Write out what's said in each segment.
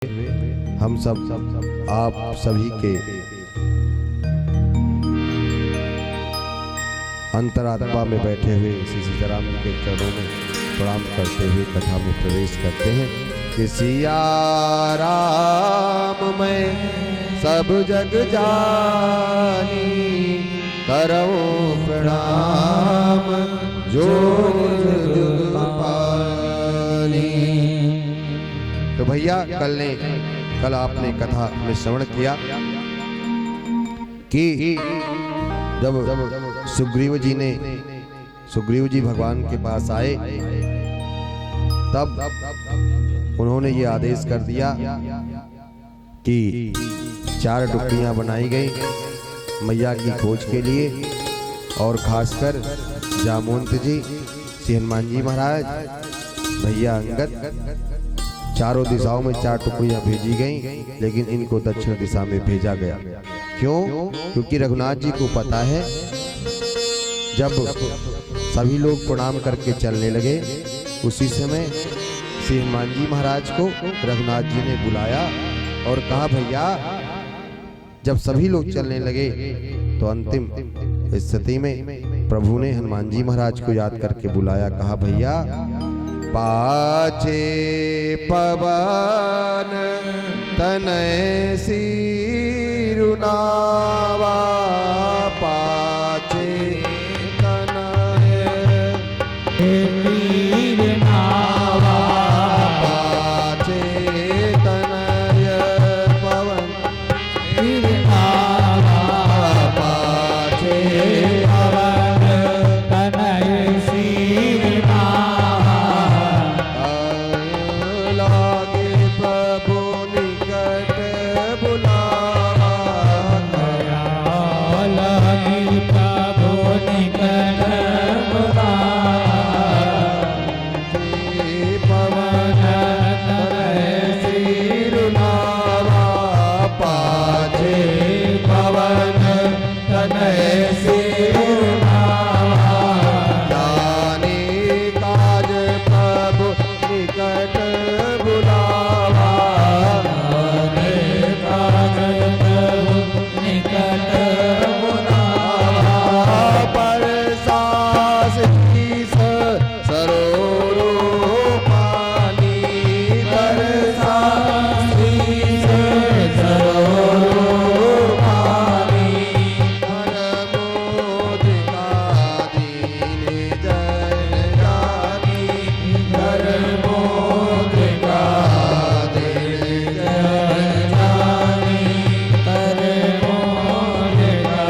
हम सब आप सभी के अंतरात्मा में बैठे हुए श्री सीताराम के चरणों में प्रणाम करते हुए कथा में प्रवेश करते हैं कि सिया राम मैं सब जग जानी करो प्रणाम जो जुग पानी। तो भैया कल आपने कथा में श्रवण किया कि जब सुग्रीव जी भगवान के पास आए तब उन्होंने ये आदेश कर दिया कि 4 टुकड़ियां बनाई गई मैया की खोज के लिए, और खासकर जामवंत जी, श्री हनुमान जी महाराज, भैया अंगद, चारों दिशाओं में 4 टुकड़ियां भेजी गईं, लेकिन इनको दक्षिण दिशा में भेजा गया। क्यों? क्योंकि रघुनाथ जी को पता है जब सभी लोग प्रणाम करके चलने लगे उसी समय श्री हनुमान जी महाराज को रघुनाथ जी ने बुलाया और कहा भैया जब सभी लोग चलने लगे तो अंतिम स्थिति में प्रभु ने हनुमान जी महाराज को याद करके बुलाया, कहा भैया पाछे पवन तनय सिरुनावा पाछे तनय सिरुनावा पाछे तनय पवन सिरुनावा पाछे पवन तनय सिरुनावा लागे प्रभु निकट बुलावा लागे प्रभु निकट बुलावा पवन तनय सिरुनावा पाछे पवन तनय सिरुनावा जाने काज प्रभु निकट बुलावा जाने काज प्रभु निकट बुलावा पर सास की सरोरो पानी पर सास की सरोरो पानी पर मोदिका दीने जन जानी पर मोदिका दीने जन जानी पर मोदिका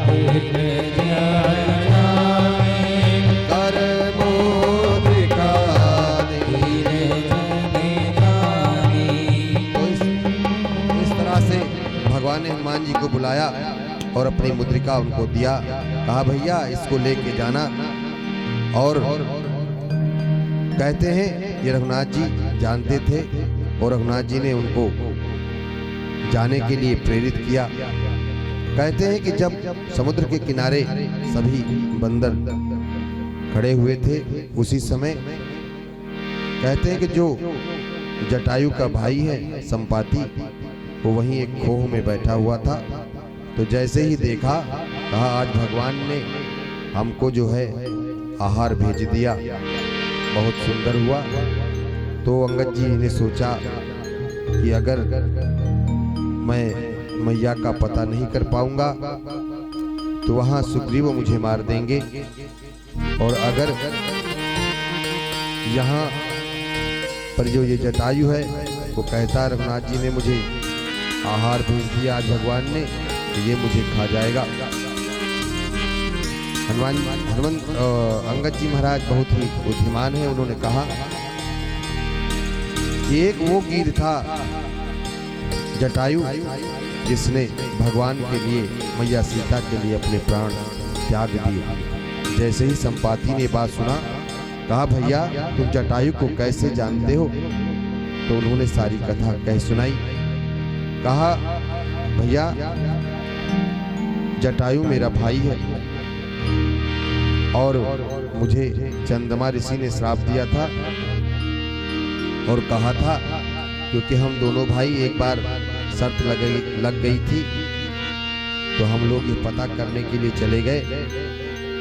दीने जन जानी कर मोदिका दीने जन जानी। तो इस तरह से भगवान ने हनुमान जी को बुलाया और अपनी मुद्रिका उनको दिया, कहा भैया इसको लेके जाना। और कहते हैं ये रघुनाथ जी जानते थे और रघुनाथ जी ने उनको जाने के लिए प्रेरित किया। कहते हैं कि जब समुद्र के किनारे सभी बंदर खड़े हुए थे उसी समय कहते हैं कि जो जटायु का भाई है संपाति वो वहीं एक खोह में बैठा हुआ था। तो जैसे ही देखा कहा आज भगवान ने हमको जो है आहार भेज दिया, बहुत सुंदर हुआ। तो अंगद जी ने सोचा कि अगर मैं मैया का पता नहीं कर पाऊंगा तो वहां सुग्रीव मुझे मार देंगे, और अगर यहाँ पर जो ये जटायु है वो कहता रघुनाथ जी ने मुझे आहार भेज दिया आज भगवान ने, तो ये मुझे खा जाएगा। अंगद जी महाराज बहुत ही बुद्धिमान है। उन्होंने कहा कि एक वो गिद्ध था जटायु जिसने भगवान के लिए मैया सीता के लिए अपने प्राण त्याग दिए। जैसे ही संपाति ने बात सुना कहा भैया तुम जटायु को कैसे जानते हो? तो उन्होंने सारी कथा कह सुनाई। कहा भैया जटायु मेरा भाई है और मुझे चंद्रमा ऋषि ने श्राप दिया था और कहा था क्योंकि हम दोनों भाई एक बार शर्त लग गई थी, तो हम लोग ये पता करने के लिए चले गए।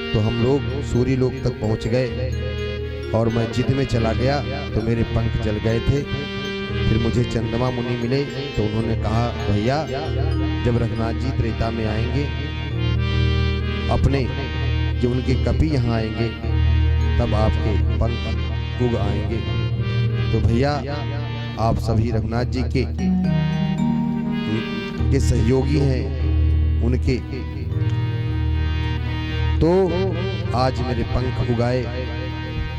तो हम लोग सूर्य लोक तक पहुंच गए और मैं जिद में चला गया तो मेरे पंख जल गए थे। फिर मुझे चंद्रमा मुनि मिले तो उन्होंने कहा, भैया जब रघुनाथ जी त्रेता में आएंगे, अपने जो उनके कपि यहाँ आएंगे, तब आपके पंख उग आएंगे। तो भैया आप सभी रघुनाथ जी के सहयोगी हैं उनके, तो आज मेरे पंख उगाए।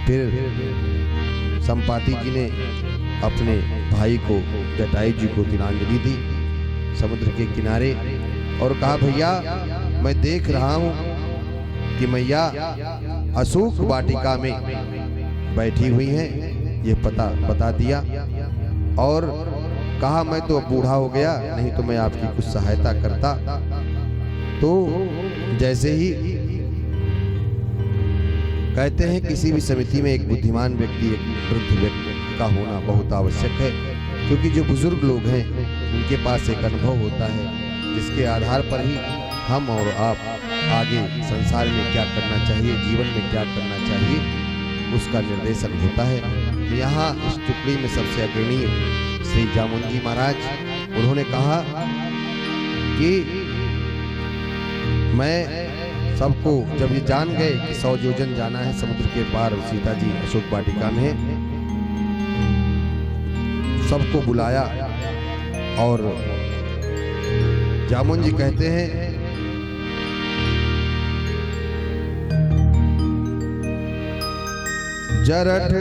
फिर संपाति जी ने अपने भाई को, जटायु जी को तिलांजलि दी समुद्र के किनारे और कहा, भैया मैं देख रहा हूं कि मैया अशोक वाटिका में बैठी हुई हैं, ये पता बता दिया। और कहा, मैं तो बूढ़ा हो गया, नहीं तो मैं आपकी कुछ सहायता करता। तो जैसे ही कहते हैं किसी भी समिति में एक बुद्धिमान व्यक्ति, एक वृद्ध व्यक्ति का होना बहुत आवश्यक है, क्योंकि जो बुजुर्ग लोग हैं उनके पास एक अनुभव होता है जिसके आधार पर ही हम और आप आगे संसार में क्या करना चाहिए, जीवन में क्या करना चाहिए, उसका निर्देशन होता है। यहाँ इस टुकड़ी में सबसे अग्रणीय श्री जामुन जी महाराज, उन्होंने कहा कि मैं सबको, जब ये जान गए कि 100 योजन जाना है समुद्र के पार, सीता जी अशोक वाटिका में है, सबको बुलाया। और जामुन जी कहते हैं, जरठ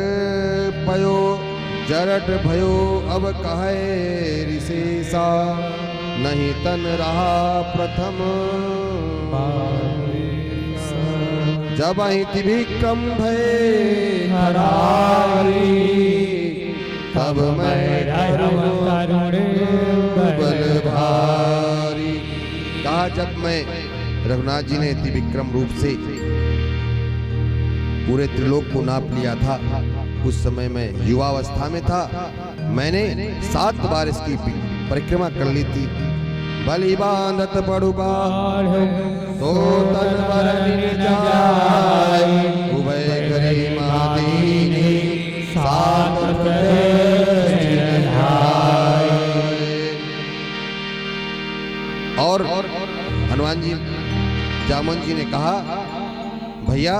भयो अब कहे ऋषिसा, नहीं तन रहा प्रथम जब अहि विक्रम भय हरारी, तब मैं बल भारी। कहा, जब मैं रघुनाथ जी ने त्रिविक्रम रूप से पूरे त्रिलोक को नाप लिया था, उस समय मैं युवावस्था में था, मैंने 7 बार इसकी परिक्रमा कर ली थी। बलि बांधत बड़ु बाढ़ तो तन बर जाय, उभय करी महादीनी सात और हनुमान जी, जामुन जी ने कहा, भैया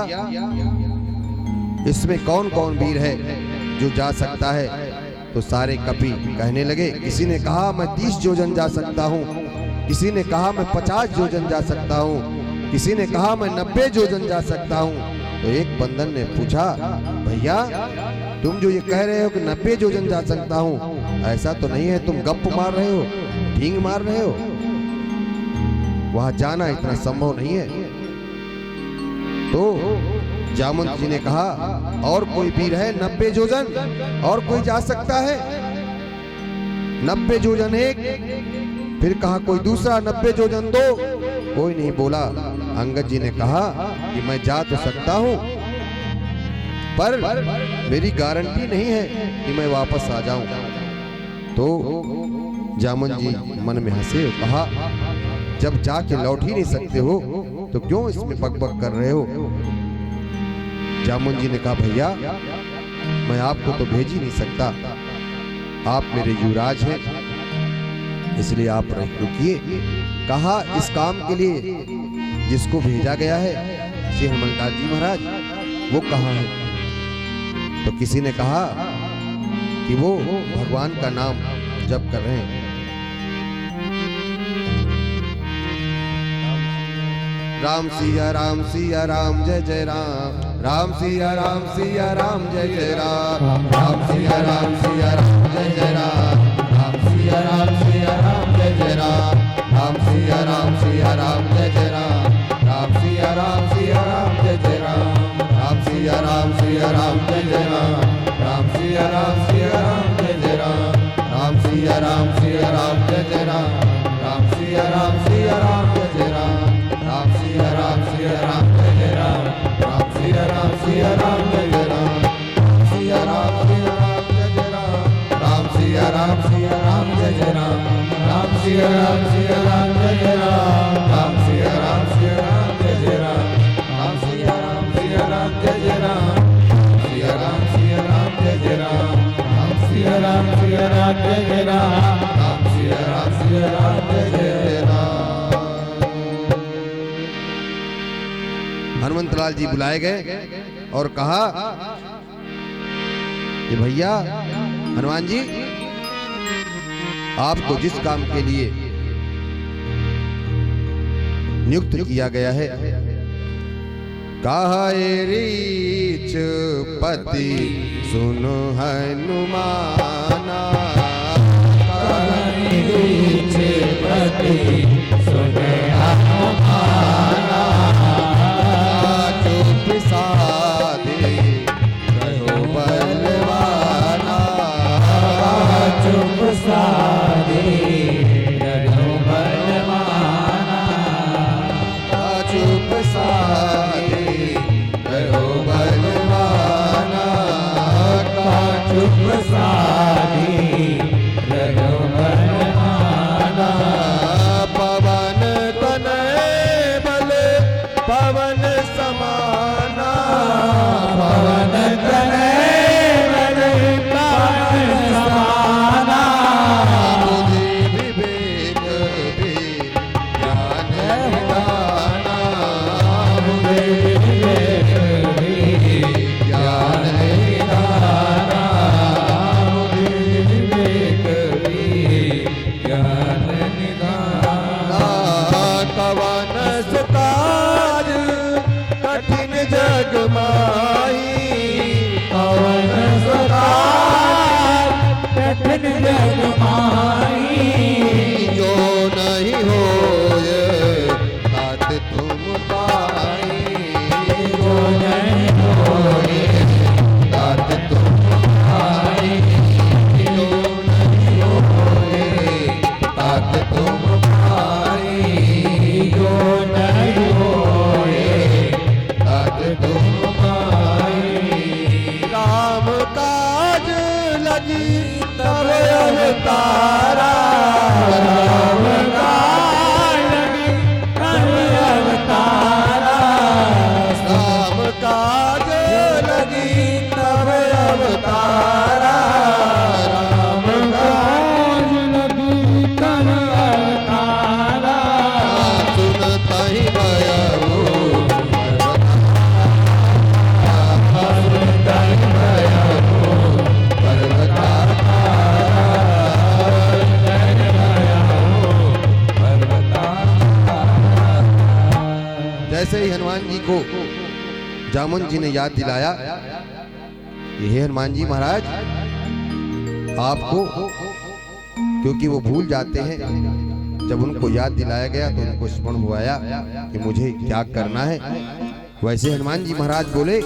इसमें कौन कौन वीर है जो जा सकता है? तो सारे कपि कहने लगे। किसी ने कहा मैं 30 योजन जा सकता हूँ, किसी ने कहा मैं 50 योजन जा सकता हूँ, किसी ने कहा मैं 90 योजन जा सकता हूँ। तो एक बंदन ने पूछा, भैया तुम जो ये कह रहे हो कि 90 योजन जा सकता हूँ, ऐसा तो नहीं है, तुम गप मार रहे हो, ढींग मार रहे हो, वहां जाना इतना संभव नहीं है। तो जामुन जी ने कहा, और कोई वीर है 90 योजन, और कोई जा सकता है? 90 योजन एक, फिर कहा कोई दूसरा 90 योजन 2, कोई नहीं बोला। अंगद जी ने कहा कि मैं जा तो सकता हूं, पर मेरी गारंटी नहीं है कि मैं वापस आ जाऊं। तो जामुन जी मन में हंसे और कहा, जब जाके लौट ही नहीं सकते हो तो क्यों इसमें बकबक कर रहे हो? जामुन जी ने कहा, भैया मैं आपको तो भेज ही नहीं सकता, आप मेरे युवराज हैं, इसलिए आप रुकिए। कहा, इस काम के लिए जिसको भेजा गया है श्री हनुमान जी महाराज, वो कहाँ है? तो किसी ने कहा कि वो भगवान का नाम जप कर रहे हैं। राम सिया राम जय जय राम, राम सिया राम जय जय राम, राम सिया राम जय जय राम, राम सिया राम जय जय राम, राम सिया राम जय जय राम, राम सिया राम जय जय राम, राम सिया राम जय जय राम, राम सिया राम जय जय राम, राम सिया राम जय जय राम, राम सिया राम जय जय राम, राम सिया राम जय जय राम, राम सिया राम जय जय राम, राम सिया राम जय जय राम, राम सिया राम राम सिया राम जय जय राम राम सिया राम जय जय राम राम सिया राम जय जय राम राम सिया राम जय जय राम सिया राम जय जय राम राम सिया राम जय जय राम राम सिया राम जय जय राम। हनुमंतलाल जी बुलाए गए और कहा कि भैया हनुमान जी, आपको जिस काम के लिए नियुक्त किया गया है, काहे रीच पति सुनो हनुमाना, काहे रीच पति सुनो हनुमाना, चुप साधे रहो बलवाना, चुप साधे रहो बलवाना, चुप साधे रहो बलवाना, चुप साधे रहो बलवाना, पवन तनय बल पवन समाना, पवन तनय बल पवन समाना, बुद्धि विवेक ज्ञान निधाना, बुद्धि विवेक ज्ञान निधाना, बुद्धि विवेक ज्ञान निधाना, कवन सुकाज कठिन जग माही, पवन सुधार कठिन जग माही, जो नहीं होए तात तुम पाई, जो नहीं होए तात तुम पाई, जो नहीं होए तात तुम पाई, जो नहीं होए तात तुम पाई, राम काज लगी तब अवतारा, राम काज तब अवतारा, राम काज लगी तब अवतारा, राम काज लगी तब अवतारा, सुनता ही भयऊ जैसे ही हनुमान जी को जामुन जी ने याद दिलाया, ये हनुमान जी महाराज आपको, क्योंकि वो भूल जाते हैं, जब उनको याद दिलाया गया तो उनको स्मरण हुआ कि मुझे क्या करना है। वैसे हनुमान जी महाराज बोले,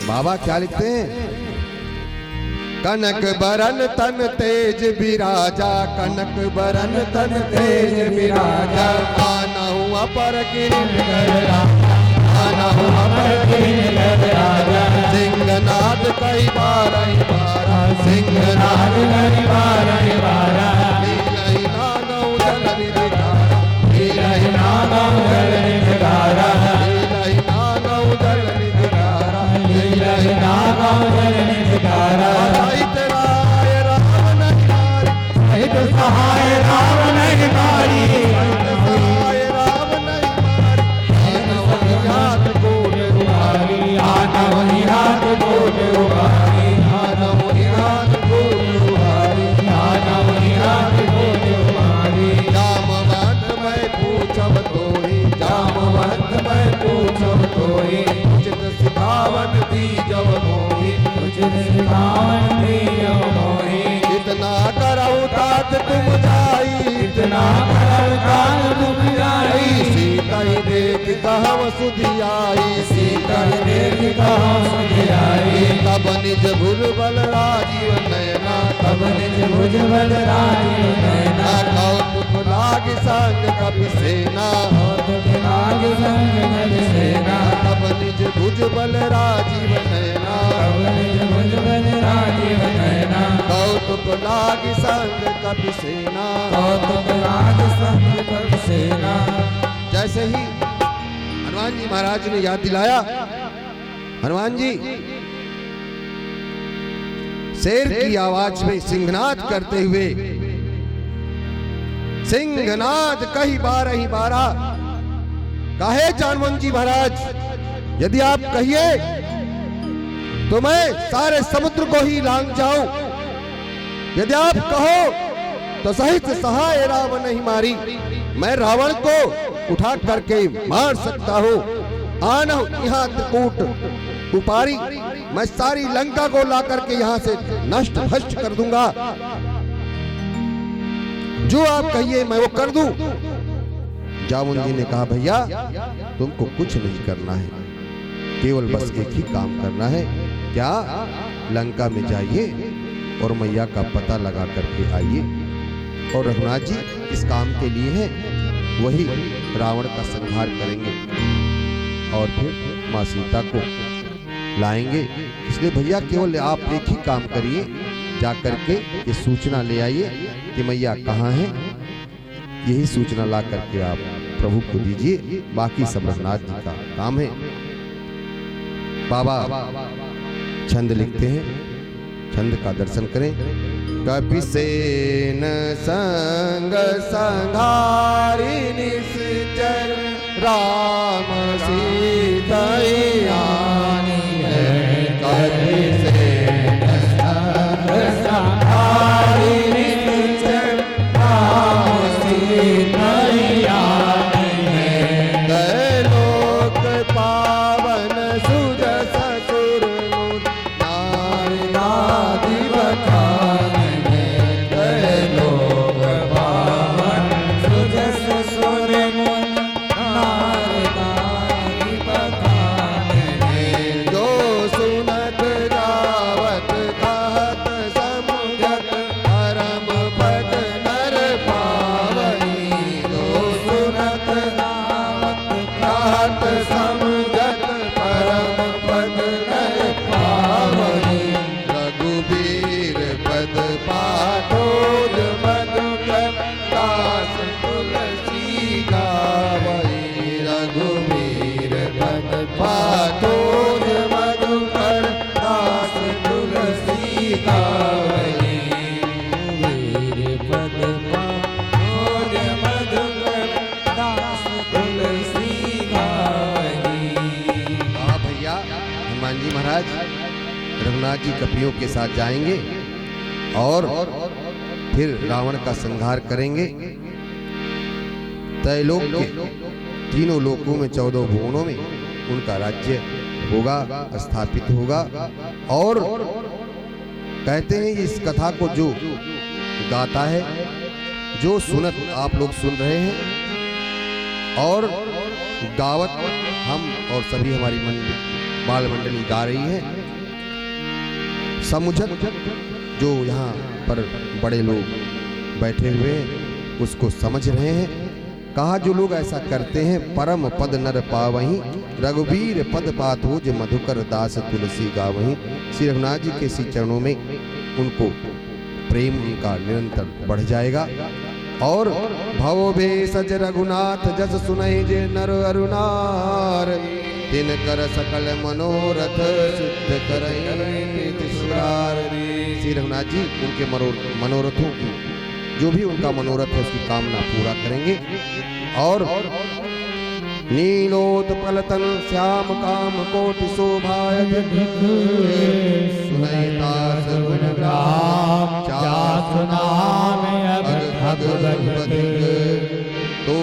बाबा क्या लिखते हैं, कनक बरन तन तेज विराजा, कनक बरन तन तेज विराजा, आना हुआ पर आना हुआ पर सिंहनाद कई बार सिंहनाद कई बार बारा, लीलहि नागौ जल निधिकारा, लीलहि नागौ जल निधिकारा, लीलहि नागौ जल निधिकारा, लीलहि नागौ जल निधिकारा, सहित राय राम नहीं मारी, सहित सहाय राम नहीं मारी, सहाय राम नहीं मारी, आनवहि हाथ कोट उभारी, आनवहि हाथ कोट उभारी, आनवहि हाथ कोट उभारी, आनवहि हाथ कोट उभारी, जामवंत मैं पूछब तोहि, जामवंत मैं पूछब तोहि, उचित सिखावन दीजब मोहि, उचित सिखावन दीजब मोहि, इतना करहु तात तुम जाई, इतना करहु तात तुम जाई, सीता ही देख कहव सुधियाई, सीता ही देख कहव सुधियाई, तब निज भुज बल राजीव नयना, तब निज भुज बल राजीव नयना, कौतुक लाग संग कपि सेना, कौतुक लाग संग कपि सेना, तब निज भुज बल राजीव नैना, तब निज भुज बल राजीव नैना, कौतुक लाग संग कपि सेना, कौतुक लाग संग कपि सेना। जैसे ही हनुमान जी महाराज ने याद दिलाया, हनुमान जी शेर की आवाज में सिंहनाद करते हुए, सिंहनाद कही बार ही बारा, कहे जानवन जी महाराज यदि आप कहिए तो मैं सारे समुद्र को ही लांग जाऊं, यदि आप कहो तो सहित सहाय रावण नहीं मारी, मैं रावण को उठा करके मार सकता हूं। आना यहाँ त्रिकूट उपारी, मैं सारी लंका को ला करके यहाँ से नष्ट भ्रष्ट कर दूंगा, जो आप कहिए मैं वो कर दूं। जामुन जी ने कहा भैया तुमको कुछ नहीं करना है, केवल बस एक ही काम करना है, क्या लंका में जाइए और मैया का पता लगा करके आइए, और रघुनाथ जी इस काम के लिए हैं, वही रावण का संहार करेंगे और फिर माँ सीता को लाएंगे। इसलिए भैया केवल आप एक ही काम करिए, जा करके ये सूचना ले आइए कि मैया कहाँ है, यही सूचना ला करके आप प्रभु को दीजिए, बाकी सब रघुनाथ जी का काम है। बाबा छंद लिखते हैं, छंद का दर्शन करें। कपि सेन संग संघारि निश्चर, राम सीता आनी है। कपि सेन संग संघारि निश्चर, राम सीता आनी है। त्रैलोक पावन सुजस सुर मुर, नारी नादि बखान है। त्रैलोक पावन सुजस सुर मुर, नारी नादि बखान है। जो सुनत गावत कहत समुझत, परम पद नर पावई। जो सुनत गावत कहत समुझत, परम पद नर पावई। रघुबीर पद पाठोज मधुकर, दास तुलसी गावई। रघुबीर पद पाठोज मधुकर, दास तुलसी गावई। वीर पद पाठोज मधुकर, दास तुलसी गावई। हाँ भैया, हनुमान जी महाराज रघुनाथ जी कपियों के साथ जाएंगे और फिर रावण का संहार करेंगे। त्रैलोक के तीनों लोकों में 14 भुवनों में उनका राज्य होगा, स्थापित होगा। और कहते हैं इस कथा को जो गाता है, जो सुनत आप लोग सुन रहे हैं, और गावत हम और सभी हमारी बाल मंडली गा रही है। समुझत जो यहाँ पर बड़े लोग बैठे हुए हैं उसको समझ रहे हैं। कहा जो लोग ऐसा करते हैं, परम पद नर पावहीं, रघुबीर पद पाथोज मधुकर, दास तुलसी गावहीं। श्री रघुनाथ जी के श्री चरणों में उनको प्रेम उनका निरंतर बढ़ जाएगा। और भव भेषज रघुनाथ जस सुनहि जे नर अरुणार, तिन कर सकल मनोरथ सिद्ध करई तिसरार। श्री रघुनाथ जी उनके मनोरथों की, जो भी उनका मनोरथ है उसकी कामना पूरा करेंगे। और नीलोत्पल तन श्याम काम कोटि शोभाय, सुनहि दास गुण ग्राम, जासु नाम अगधग। तो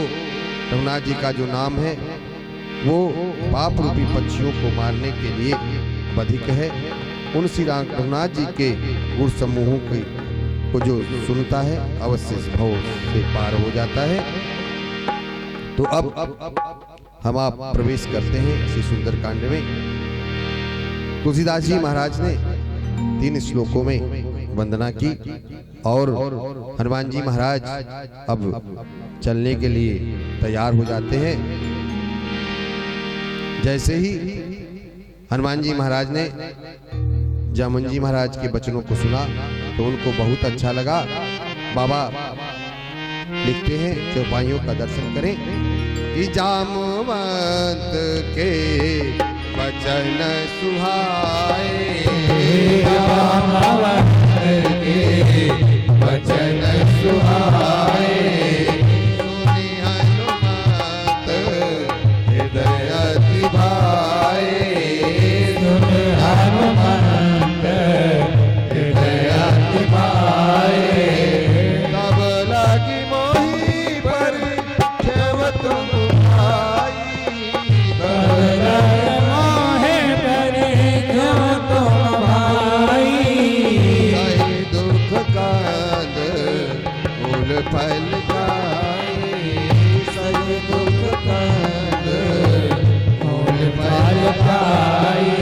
रघुनाथ जी का जो नाम है वो पाप रूपी पक्षियों को मारने के लिए बधिक है। उन श्री रघुनाथ जी के गुण समूहों को जो सुनता है अवश्य इस भव से पार हो जाता है। तो अब हम आप प्रवेश करते हैं श्री सुंदरकांड में। तुलसीदास जी महाराज ने 3 श्लोकों में वंदना की। और हनुमान जी महाराज अब चलने के लिए तैयार हो जाते हैं। जैसे ही हनुमान जी महाराज ने जामुन जी महाराज के वचनों को सुना तो उनको बहुत अच्छा लगा। बाबा लिखते हैं चौपाइयों का दर्शन करें कि जामवंत के वचन सुहाए, जामवंत के वचन सुहाए, सुनि हनुमत हृदय भाए, सुनि हनुमत हृदय भाए, तब लगी मोहि पर क्षम तुम भाई, तब लगी मोहि पर क्षम तुम भाई, सही दुख कांद फूल फल जाए, सही दुख कांद फूल फल जाए,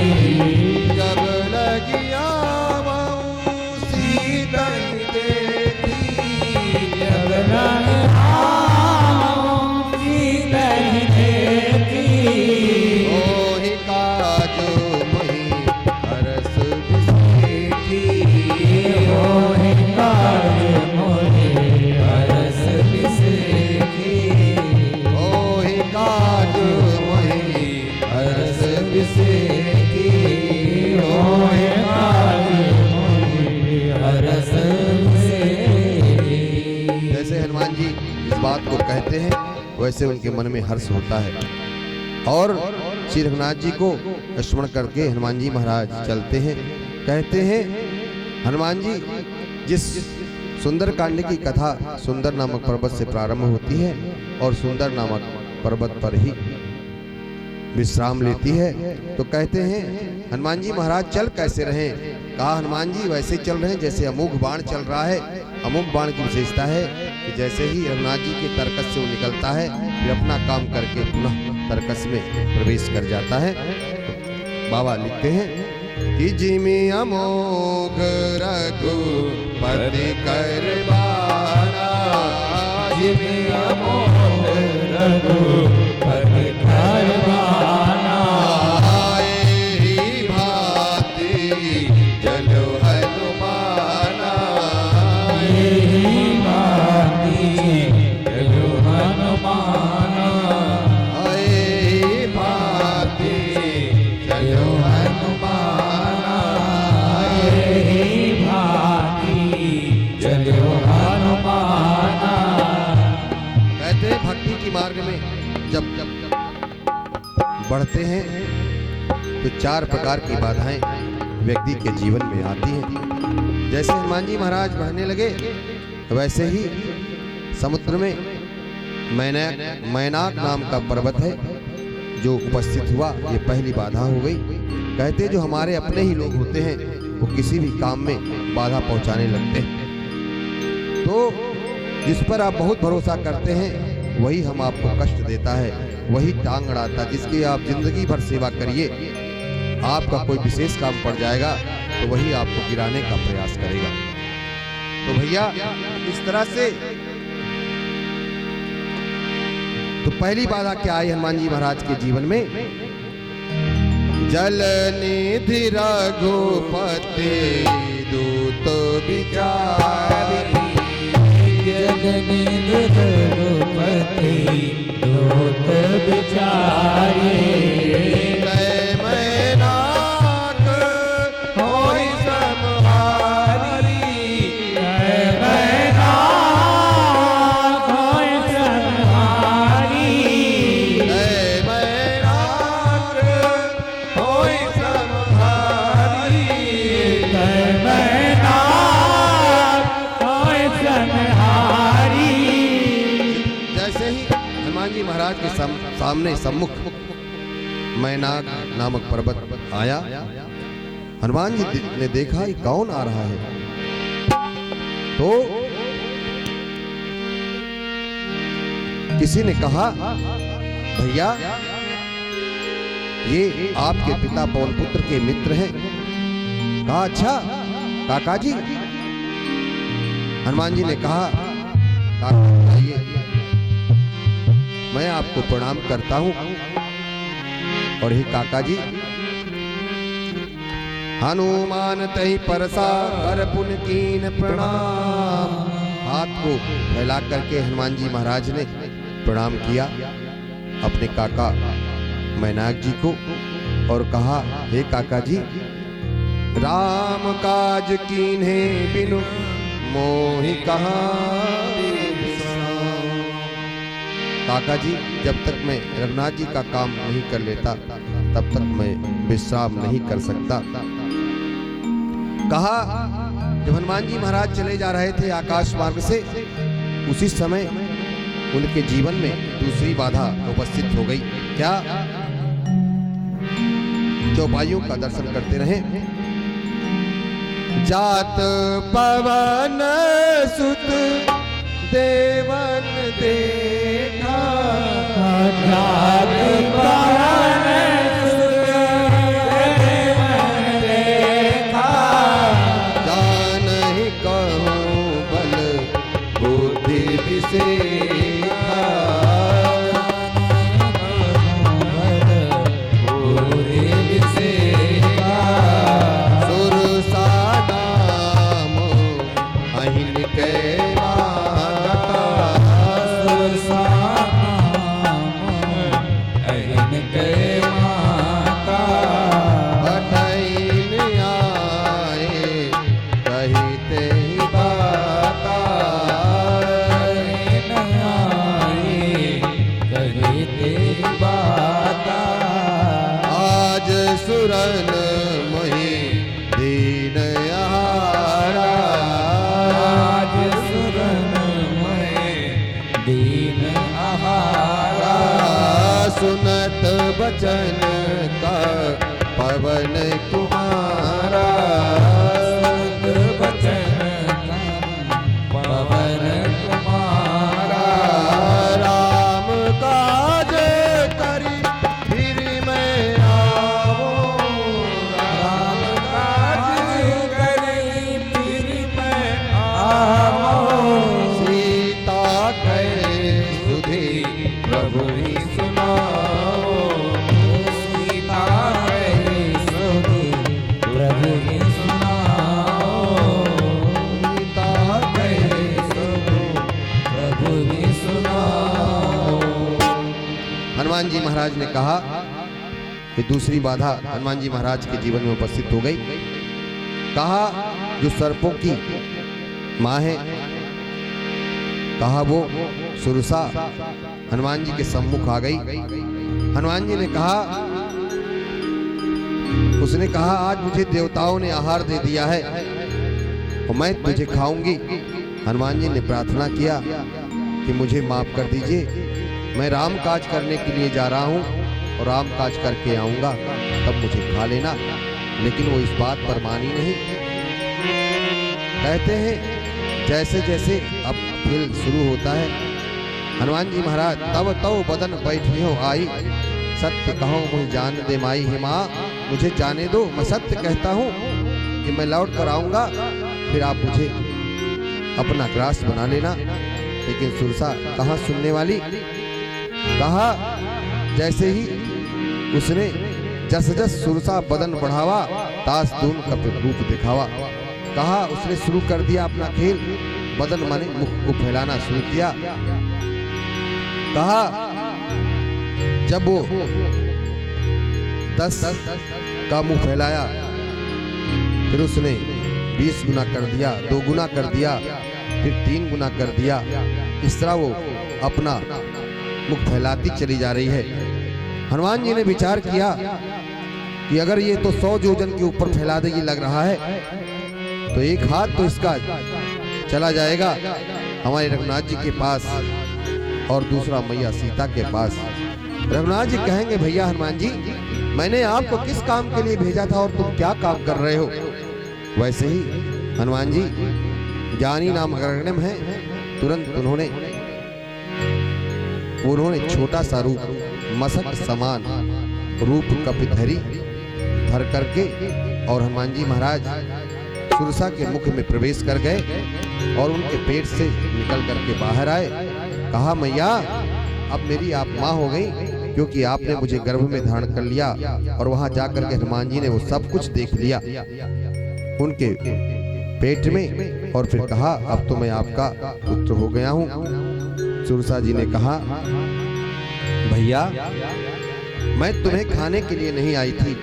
जब लगी आमऊ सीता देखी, जब लगी आमऊ सीता देखी, मोहि काजू मोहि हरस बिसेठी, मोहि काज मोहि हरस बिसेठी, मोहि काजू मोहि हरस बिसेठी, मोहि काज मोहि हरस बिसेठी। जैसे हनुमान जी इस बात को कहते हैं वैसे उनके मन में हर्ष होता है और श्री रघुनाथ जी को स्मरण करके हनुमान जी महाराज चलते हैं। कहते हैं हनुमान जी जिस सुंदर कांड की कथा सुंदर नामक पर्वत से प्रारंभ होती है और सुंदर नामक पर्वत पर ही विश्राम लेती है, तो कहते हैं हनुमान जी महाराज चल कैसे रहे। कहा हनुमान जी वैसे चल रहे हैं जैसे अमोघ बाण चल रहा है। अमोघ बाण की विशेषता है कि जैसे ही रघुनाथ जी के तर्कस से वो निकलता है फिर अपना काम करके पुनः तर्कस में प्रवेश कर जाता है। तो बाबा लिखते हैं कि जिमि अमोघ रघुपति कर बारा, जिमि अमोघ रघुपति कर बारा, आए ही भांति जलो हनुमाना, एहि भांति जलो हनुमाना, आए भांति जलो हनुमाना, एहि भांति जलो हनुमाना। कहते हैं भक्ति की मार्ग में जब बढ़ते हैं तो 4 प्रकार की बाधाएं व्यक्ति के जीवन में आती हैं। जैसे हनुमान जी महाराज बढ़ने लगे वैसे ही समुद्र में मैनाक नाम का पर्वत है जो उपस्थित हुआ, ये पहली बाधा हो गई। कहते हैं जो हमारे अपने ही लोग होते हैं वो किसी भी काम में बाधा पहुंचाने लगते हैं। तो जिस पर आप बहुत भरोसा करते हैं वही हम आपको कष्ट देता है, वही टांग अड़ाता है। जिसकी आप जिंदगी भर सेवा करिए, आपका कोई विशेष काम पड़ जाएगा तो वही आपको गिराने का प्रयास करेगा। तो भैया इस तरह से तो पहली बाधा क्या आई हनुमान जी महाराज के जीवन में? जल निधि रघुपति दूत विचारी, जगनिधि रघुपति दूत विचारी, जय मैनाक होई संहारी, जय मैनाक होई संहारी, जय मैनाक होई संहारी, जय मैनाक होई संहारी। जैसे ही हनुमान जी महाराज के सामने सम्मुख मैनाक नामक पर्वत आया, हनुमान जी ने देखा ये कौन आ रहा है। तो किसी ने कहा भैया ये आपके पिता पवन पुत्र के मित्र हैं। कहा अच्छा काका जी हनुमान जी ने कहा, काका आइए, मैं आपको प्रणाम करता हूं। और हे काका जी, हनुमान तहि परसा कर पुन कीन प्रणाम। हाथ को फैला करके हनुमान जी महाराज ने प्रणाम किया अपने काका मैनाक जी को और कहा, हे काका जी, राम काज कीन्हे बिनु मोहि कहाँ बिसराम। काका जी, जब तक मैं रघुनाथ जी का काम नहीं कर लेता तब तक मैं विश्राम नहीं कर सकता। कहा, जब हनुमान जी महाराज चले जा रहे थे आकाश मार्ग से, उसी समय उनके जीवन में दूसरी बाधा उपस्थित हो गई। क्या? चौपाइयों का दर्शन करते रहे। जात पवन सुत देवन देखा, जात पवन सुत देवन देखा, जानहि कहूँ बल बुद्धि विसेखा, बुद्धि विसेखा, सुरसा नाम अहिन के माता, सुरसा नाम अहिन के माता, बठैन आए कहिते ही बाता, अहिन आए कहिते बाता, आज सुरन मोहि दीन आहारा, आज सुरन में दीन आहारा, सुनत बचन का पवन कुमारा, सुनत बचन पवन कुमारा, राम काज करी फिर मैं आवो, राम काज करी फिर मैं आवो, सीता कहे सुधी प्रभु ही सुनाओ, सीता कहे सुधी प्रभु ही सुनाओ, सीता कहे सुधी प्रभु ही सुनाओ। हनुमान जी महाराज ने कहा कि दूसरी बाधा हनुमान जी महाराज के जीवन में उपस्थित हो गई। कहा, जो सर्पों की माँ है, कहा वो सुरसा हनुमान जी के सम्मुख आ गई। हनुमान जी ने कहा, उसने कहा, आज मुझे देवताओं ने आहार दे दिया है और मैं तुझे खाऊंगी। हनुमान जी ने प्रार्थना किया कि मुझे माफ कर दीजिए, मैं राम काज करने के लिए जा रहा हूँ और राम काज करके आऊंगा, तब मुझे खा लेना। लेकिन वो इस बात पर मानी नहीं। कहते हैं जैसे जैसे अब खेल शुरू होता है, हनुमान जी महाराज तब तव बदन बैठी हो आई, सत्य कहो मुझे जान दे माई, हे माँ मुझे जाने दो, मैं सत्य कहता हूँ कि मैं लौट कर आऊंगा, फिर आप मुझे अपना ग्रास बना लेना। लेकिन सुरसा कहाँ सुनने वाली। कहा, जैसे ही उसने जस जस सुरसा बदन बढ़ावा, तास दून कप रूप दिखावा। कहा, उसने शुरू कर दिया अपना खेल, बदन माने मुख को फैलाना शुरू किया। कहा, जब वो 10 का मुंह फैलाया, फिर उसने 20 गुना कर दिया, 2 गुना कर दिया, फिर 3 गुना कर दिया। इस तरह वो अपना मुख फैलाती चली जा रही है। हनुमान जी ने विचार किया कि अगर ये तो 100 योजन के ऊपर फैला देगी लग रहा है, तो एक हाथ तो इसका चला जाएगा हमारे रघुनाथ जी के पास और दूसरा मैया सीता के पास। रघुनाथ जी कहेंगे, भैया हनुमान जी, मैंने आपको किस काम के लिए भेजा था और तुम क्या काम कर रहे हो। वैसे ही हनुमान जी ज्ञानी नाम अग्रगण्यम है, तुरंत उन्होंने छोटा सा रूप मसक समान रूप कपिधरी धर करके और हनुमान जी महाराज सुरसा के मुख में प्रवेश कर गए और उनके पेट से निकल करके बाहर आए। कहा, मैया अब मेरी आप माँ हो गई, क्योंकि आपने मुझे गर्भ में धारण कर लिया। और वहां जाकर के हनुमान जी ने वो सब कुछ देख लिया उनके पेट में, और फिर कहा, अब तो मैं आपका पुत्र हो गया हूँ। सुरसा जी ने कहा, भैया मैं तुम्हें खाने के लिए नहीं आई थी,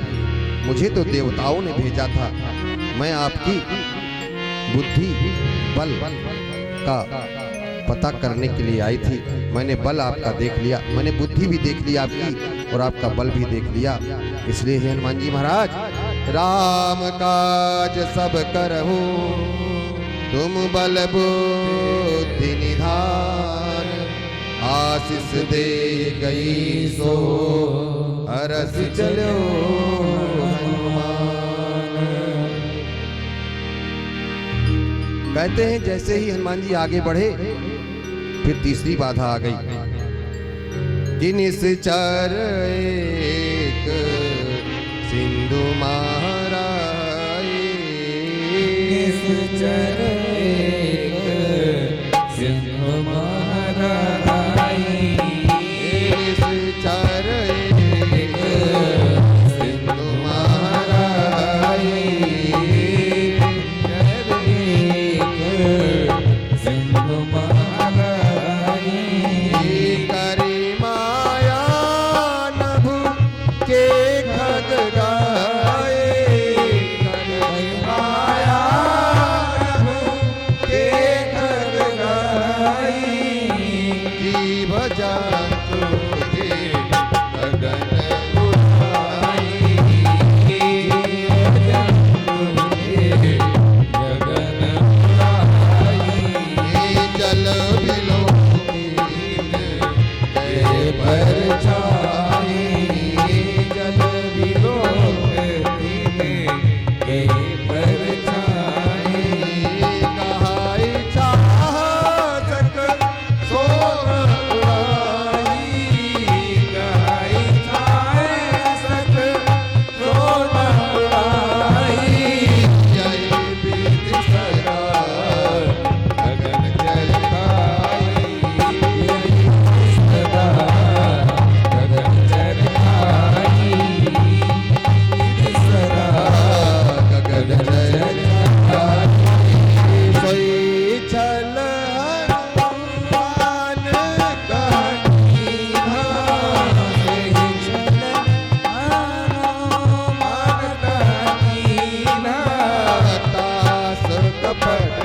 मुझे तो देवताओं ने भेजा था। मैं आपकी बुद्धि बल का पता करने के लिए आई थी। मैंने बल आपका देख लिया, मैंने बुद्धि भी देख लिया आपकी, और आपका बल भी देख लिया। इसलिए हे हनुमान जी महाराज, राम काज सब करहु, तुम बल बुद्धि निधान। आशीष दे गई सो हरस चलो हनुमान। कहते हैं जैसे ही हनुमान जी आगे बढ़े, फिर तीसरी बाधा आ गई कि निश्चर एक सिंधु महाराई। निश्चर एक सिंधु महाराई। निश्चर एक सिंधु महाराई। सिंधु महाराई। करी माया नभु के खग गाए। करी माया नभु के खग गाए। की भजा तुझे गगन उठाई। की भजा तुझे गगन उठाई। जल बिलो गए पर छाई। जल बिलो गए पर छाई। कहाई चाहत सो उड़ाई। गाई छायसक सोन उड़ाई। जय विधि सदा गगन जय खाई। सदा गगन जल खाई। सदा गगन जय सोई छल हनुमान कहनी तास कपट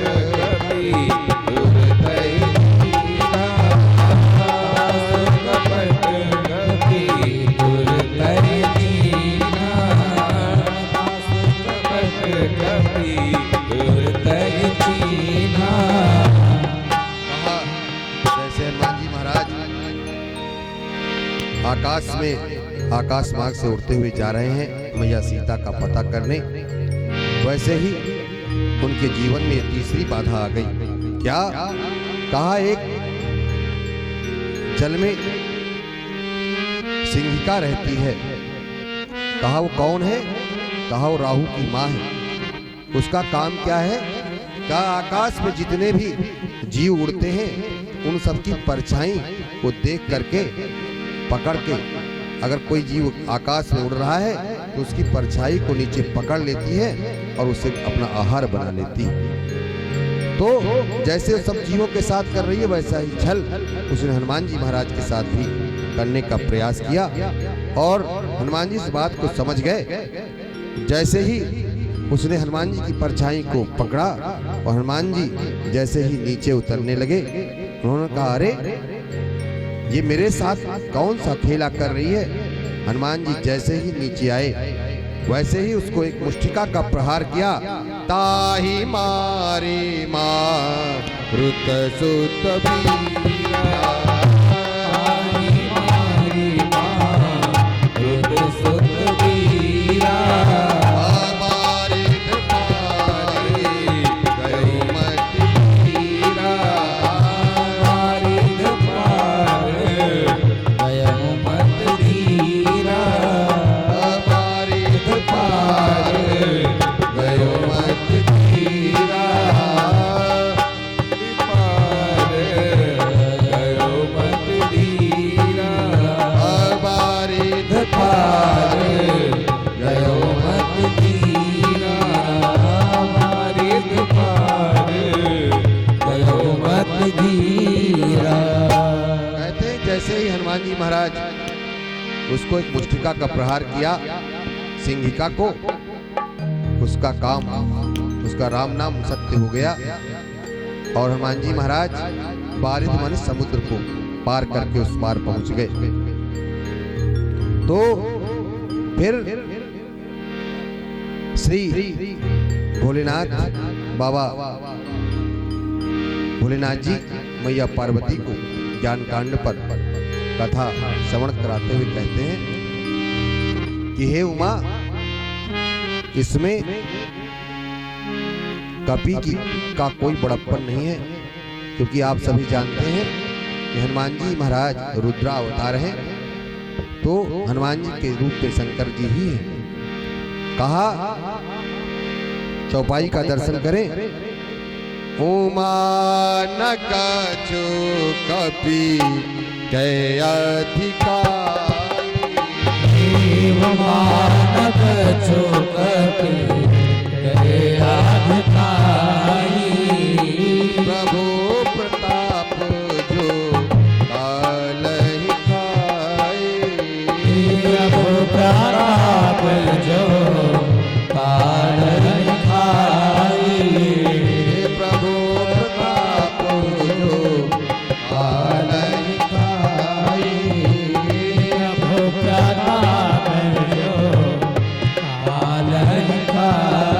जैसे हनुमान जी महाराज आकाश मार्ग से उड़ते हुए जा रहे हैं मैया सीता का पता करने, वैसे ही उनके जीवन में तीसरी बाधा आ गई। क्या कहा, एक जल में सिंहिका रहती है। कहा वो कौन है? कहा वो राहु की माँ है। उसका काम क्या है? कहा आकाश में जितने भी जीव उड़ते हैं उन सब की परछाई को देख करके पकड़ के, अगर कोई जीव आकाश में उड़ रहा है तो उसकी परछाई को नीचे पकड़ लेती है और उसे अपना आहार बना लेती है। तो जैसे सब जीवों के साथ कर रही है, वैसा ही छल उसने हनुमान जी महाराज के साथ भी करने का प्रयास किया। और हनुमान जी इस बात को समझ गए। जैसे ही उसने हनुमान जी की परछाई को पकड़ा और हनुमान जी जैसे ही नीचे उतरने लगे, उन्होंने कहा, अरे ये मेरे साथ कौन सा खेला कर रही है? हनुमान जी जैसे ही नीचे आए वैसे ही उसको एक मुष्टिका का प्रहार किया। ताही मारी मारुत सुत बीरा। ताही मारी मारुत सुत बीरा। बारिद पारी गयो मत धीरा। बारिद पार गयो मत धीरा। बारिद पार गयो मत धीरा। हनुमान जी महाराज उसको एक मुष्टिका का प्रहार किया, सिंहिका को, उसका काम, उसका राम नाम सत्य हो गया और हनुमान जी महाराज बारिद मन समुद्र को पार करके उस पार पहुंच गए। तो फिर श्री भोलेनाथ बाबा भोलेनाथ जी मैया पार्वती को ज्ञान कांड पर कथा श्रवण कराते हुए कहते हैं कि हे उमा, इसमें कपि का कोई बड़प्पन नहीं है, क्योंकि आप सभी जानते हैं कि हनुमान जी महाराज रुद्रा अवतार हैं, तो हनुमान जी के रूप में शंकर जी ही हैं। कहा चौपाई का दर्शन करें। उमा न कछु कपि के अधिकारी, उमा न कछु कपि के अधिकारी, प्रभु प्रताप जो काल ही खाए, प्रभु प्रताप जो काल ही खाए, प्रभु प्रताप जो काल ही खाए, प्रभु प्रताप जो काल ही खाए,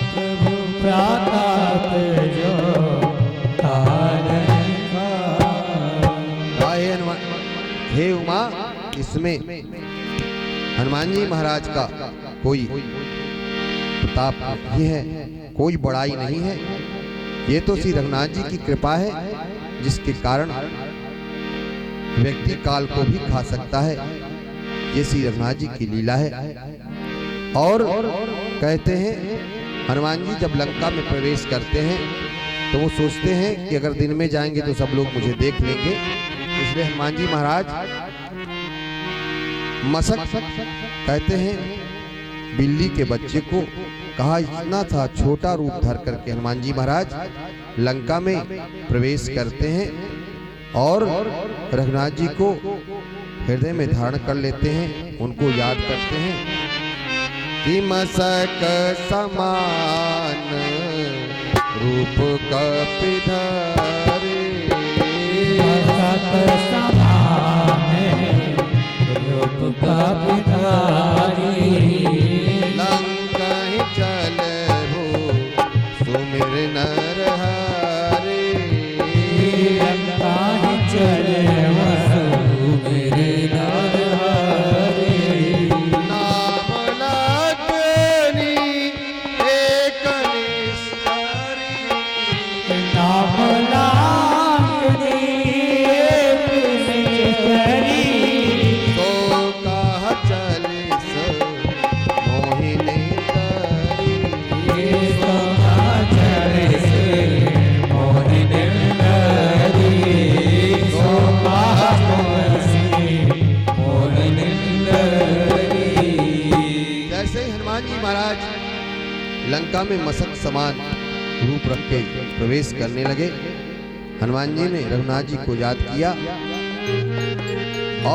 प्रभु प्रताप जो काल ही खाए। हे उमा, इसमें हनुमान जी महाराज का कोई प्रताप नहीं है, कोई बड़ाई नहीं है। ये तो श्री रघुनाथ जी की कृपा है, जिसके कारण व्यक्ति काल को भी खा सकता है। ये श्री रघुनाथ जी की लीला है। और कहते हैं हनुमान जी जब लंका में प्रवेश करते हैं तो वो सोचते हैं कि अगर दिन में जाएंगे तो सब लोग मुझे देख लेंगे, इसलिए हनुमान जी महाराज मसक कहते हैं बिल्ली के बच्चे को, कहा इतना था छोटा रूप धर करके हनुमान जी महाराज लंका में प्रवेश करते हैं और रघुनाथ जी को हृदय में धारण कर लेते हैं, उनको याद करते हैं कि मसक समान रूप कपि धरे, मसक समान रूप कपि धरे, लंका ही चलहु सुमिर नर हरे, लंका ही चलहु सुमिर नर हरे, नाम लगनी एक निस्तारी, नाम लागनी एक निस्तारी, तो कह चलिस मोहिनी तरी, सो चले से मोहिनी नरी, सो मोहिनी नरी। जैसे ही हनुमान जी महाराज लंका में मसक समान रूप रख के प्रवेश करने लगे, हनुमान जी ने रघुनाथ जी को याद किया